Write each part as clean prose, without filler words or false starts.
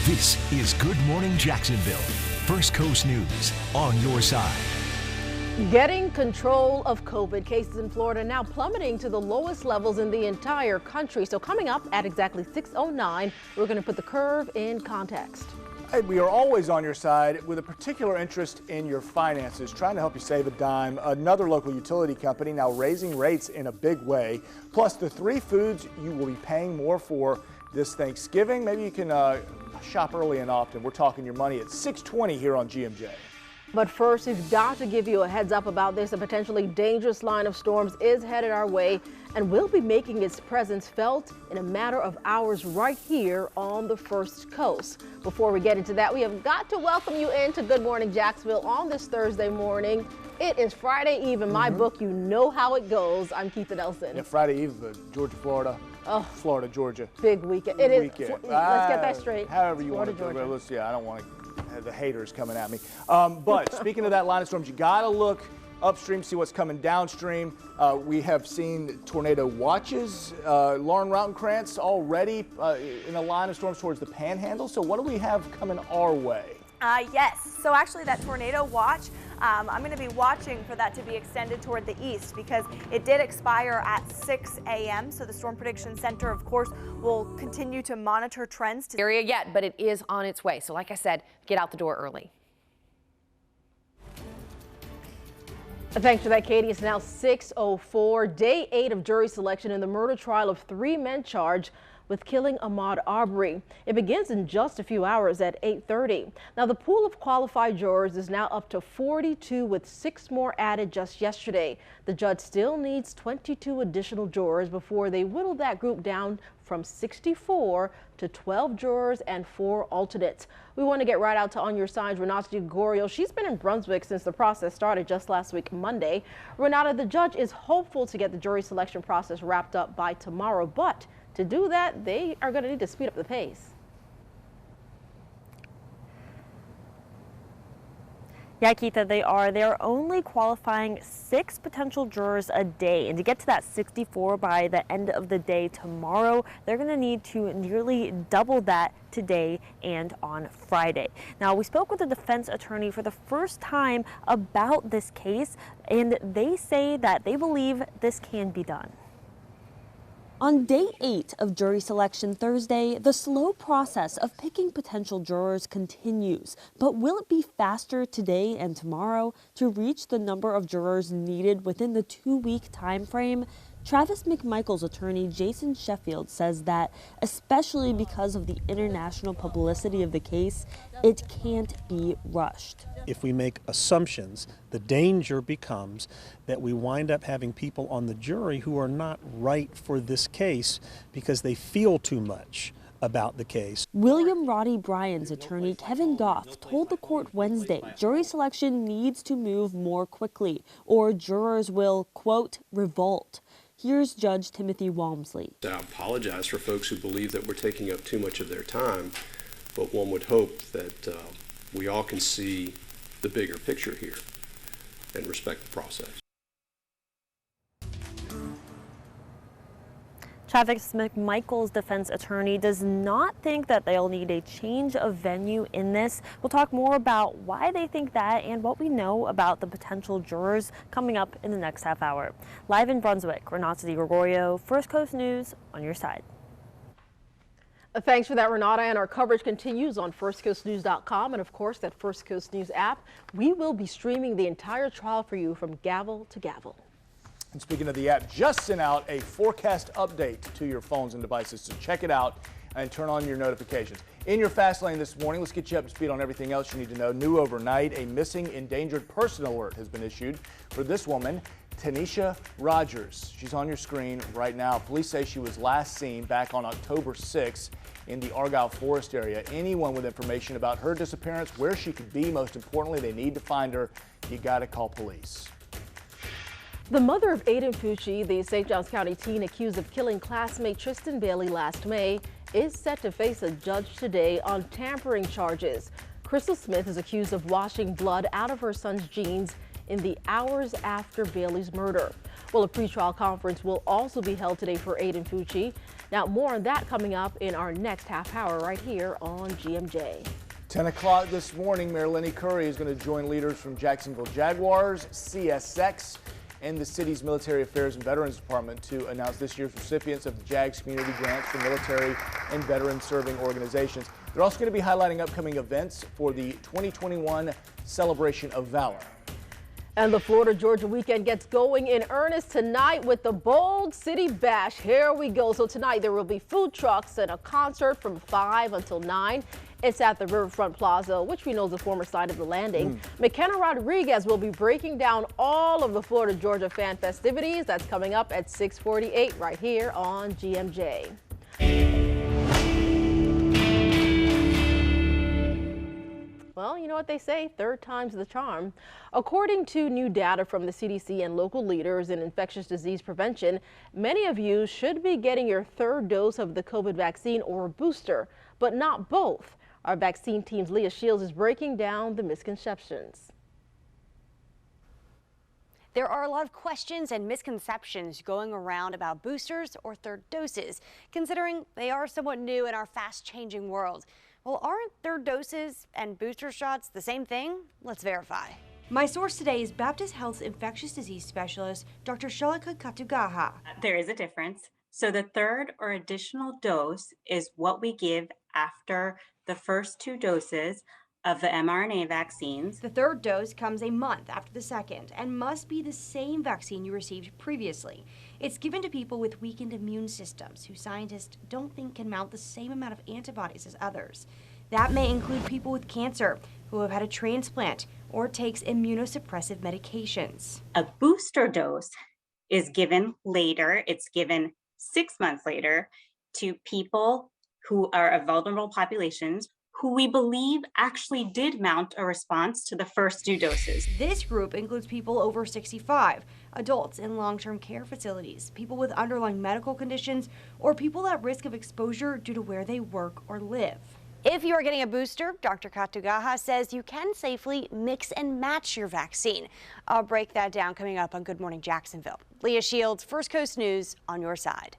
This is Good Morning Jacksonville. First Coast News on your side. Getting control of COVID cases in Florida now plummeting to the lowest levels in the entire country. So coming up at exactly 6:09, we're going to put the curve in context. Hey, we are always on your side with a particular interest in your finances, trying to help you save a dime. Another local utility company now raising rates in a big way. Plus the 3 foods you will be paying more for this Thanksgiving. Maybe you can shop early and often. We're talking your money at 6:20 here on GMJ. But first, we've got to give you a heads up about this. A potentially dangerous line of storms is headed our way and will be making its presence felt in a matter of hours right here on the First Coast. Before we get into that, we have got to welcome you into Good Morning Jacksonville on this Thursday morning. It is Friday Eve in my book. You know how it goes. I'm Keitha Nelson. Yeah, Friday Eve, Georgia, Florida. Oh, Florida, Georgia. Big weekend. It is. Let's get that straight. However you Florida, want to do it. Georgia. Yeah, I don't want to have the haters coming at me. But speaking of that line of storms, you got to look upstream, see what's coming downstream. We have seen tornado watches. Lauren Rautenkrantz already in a line of storms towards the Panhandle. So what do we have coming our way? Yes, so actually that tornado watch, I'm going to be watching for that to be extended toward the east because it did expire at 6 a.m. So the Storm Prediction Center, of course, will continue to monitor trends. Area yet, but it is on its way. So like I said, get out the door early. Thanks for that, Katie. It's now 6:04, day 8 of jury selection in the murder trial of 3 men charged with killing Ahmaud Arbery. It begins in just a few hours at 8:30. Now, the pool of qualified jurors is now up to 42, with 6 more added just yesterday. The judge still needs 22 additional jurors before they whittle that group down from 64 to 12 jurors and 4 alternates. We want to get right out to On Your Side's Renata Gregorio. She's been in Brunswick since the process started just last week, Monday. Renata, the judge is hopeful to get the jury selection process wrapped up by tomorrow, but to do that, they are going to need to speed up the pace. Yeah, Keitha, they are. They are only qualifying 6 potential jurors a day. And to get to that 64 by the end of the day tomorrow, they're going to need to nearly double that today and on Friday. Now, we spoke with the defense attorney for the first time about this case, and they say that they believe this can be done. On day 8 of jury selection Thursday, the slow process of picking potential jurors continues. But will it be faster today and tomorrow to reach the number of jurors needed within the 2-week time frame? Travis McMichael's attorney Jason Sheffield says that, especially because of the international publicity of the case, it can't be rushed. If we make assumptions, the danger becomes that we wind up having people on the jury who are not right for this case because they feel too much about the case. William Roddy Bryan's attorney Kevin Goff told the court Wednesday jury selection needs to move more quickly or jurors will, quote, revolt. Here's Judge Timothy Walmsley. I apologize for folks who believe that we're taking up too much of their time, but one would hope that we all can see the bigger picture here and respect the process. Travis McMichael's defense attorney does not think that they'll need a change of venue in this. We'll talk more about why they think that and what we know about the potential jurors coming up in the next half hour. Live in Brunswick, Renata Gregorio, First Coast News, on your side. Thanks for that, Renata, and our coverage continues on firstcoastnews.com and, of course, that First Coast News app. We will be streaming the entire trial for you from gavel to gavel. And speaking of the app, just sent out a forecast update to your phones and devices, so check it out and turn on your notifications. In your fast lane this morning, let's get you up to speed on everything else you need to know. New overnight, a missing endangered person alert has been issued for this woman, Tanisha Rogers. She's on your screen right now. Police say she was last seen back on October 6th in the Argyle Forest area. Anyone with information about her disappearance, where she could be, most importantly, they need to find her. You got to call police. The mother of Aiden Fucci, the St. Johns County teen accused of killing classmate Tristan Bailey last May, is set to face a judge today on tampering charges. Crystal Smith is accused of washing blood out of her son's jeans in the hours after Bailey's murder. Well, a pretrial conference will also be held today for Aiden Fucci. Now, more on that coming up in our next half hour right here on GMJ. 10 o'clock this morning, Mayor Lenny Curry is going to join leaders from Jacksonville Jaguars, CSX, and the city's Military Affairs and Veterans Department to announce this year's recipients of the JAGS Community Grants for military and veteran serving organizations. They're also going to be highlighting upcoming events for the 2021 Celebration of Valor. And the Florida-Georgia weekend gets going in earnest tonight with the Bold City Bash. Here we go. So tonight there will be food trucks and a concert from 5 until 9. It's at the Riverfront Plaza, which we know is the former site of the landing. McKenna Rodriguez will be breaking down all of the Florida-Georgia fan festivities. That's coming up at 6:48 right here on GMJ. Well, you know what they say, third time's the charm. According to new data from the CDC and local leaders in infectious disease prevention, many of you should be getting your third dose of the COVID vaccine or booster, but not both. Our vaccine team's Leah Shields is breaking down the misconceptions. There are a lot of questions and misconceptions going around about boosters or third doses, considering they are somewhat new in our fast-changing world. Well, aren't third doses and booster shots the same thing? Let's verify. My source today is Baptist Health's infectious disease specialist, Dr. Shalika Katugaha. There is a difference. So the third or additional dose is what we give after the first 2 doses of the mRNA vaccines. The third dose comes a month after the second and must be the same vaccine you received previously. It's given to people with weakened immune systems who scientists don't think can mount the same amount of antibodies as others. That may include people with cancer who have had a transplant or takes immunosuppressive medications. A booster dose is given later. It's given 6 months later to people who are of vulnerable populations who we believe actually did mount a response to the first 2 doses. This group includes people over 65, adults in long-term care facilities, people with underlying medical conditions, or people at risk of exposure due to where they work or live. If you are getting a booster, Dr. Katugaha says you can safely mix and match your vaccine. I'll break that down coming up on Good Morning Jacksonville. Leah Shields, First Coast News, on your side.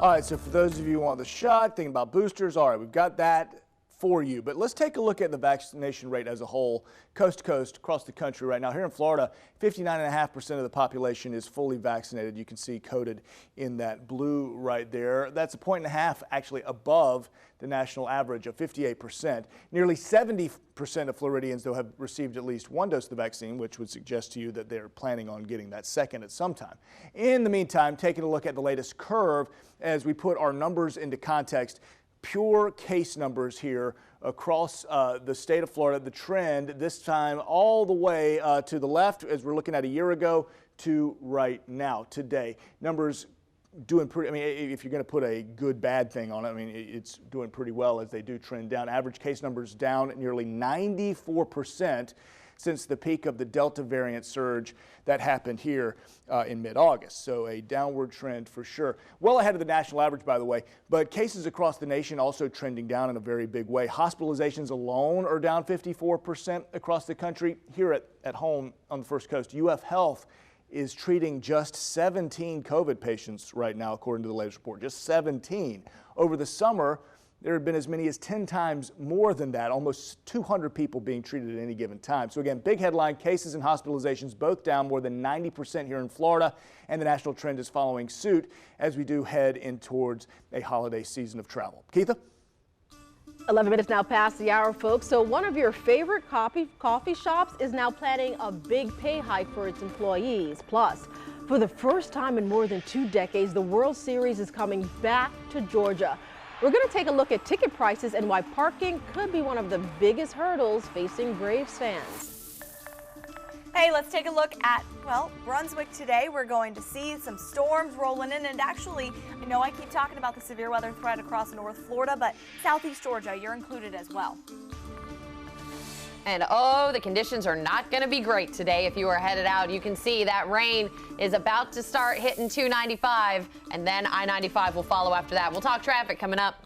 All right, so for those of you who want the shot, thinking about boosters, all right, we've got that for you. But let's take a look at the vaccination rate as a whole, coast to coast, across the country right now. Here in Florida, 59.5% of the population is fully vaccinated. You can see coded in that blue right there. That's 1.5 points actually above the national average of 58%. Nearly 70% of Floridians, though, have received at least 1 dose of the vaccine, which would suggest to you that they're planning on getting that second at some time. In the meantime, taking a look at the latest curve as we put our numbers into context. Pure case numbers here across the state of Florida. The trend this time all the way to the left as we're looking at a year ago to right now today. Numbers doing pretty, I mean, if you're going to put a good bad thing on it, I mean, it's doing pretty well as they do trend down. Average case numbers down nearly 94% since the peak of the Delta variant surge that happened here in mid-August. So a downward trend for sure. Well ahead of the national average, by the way, but cases across the nation also trending down in a very big way. Hospitalizations alone are down 54% across the country. Here at home on the First Coast, UF Health is treating just 17 COVID patients right now, according to the latest report, just 17. Over the summer, there have been as many as 10 times more than that, almost 200 people being treated at any given time. So again, big headline, cases and hospitalizations both down more than 90% here in Florida, and the national trend is following suit as we do head in towards a holiday season of travel. Keitha? 11 minutes now past the hour, folks. So one of your favorite coffee shops is now planning a big pay hike for its employees. Plus, for the first time in more than 2 decades, the World Series is coming back to Georgia. We're going to take a look at ticket prices and why parking could be one of the biggest hurdles facing Braves fans. Hey, let's take a look at, well, Brunswick today. We're going to see some storms rolling in, and actually, I know I keep talking about the severe weather threat across North Florida, but Southeast Georgia, you're included as well. And oh, the conditions are not going to be great today if you are headed out. You can see that rain is about to start hitting 295, and then I-95 will follow after that. We'll talk traffic coming up.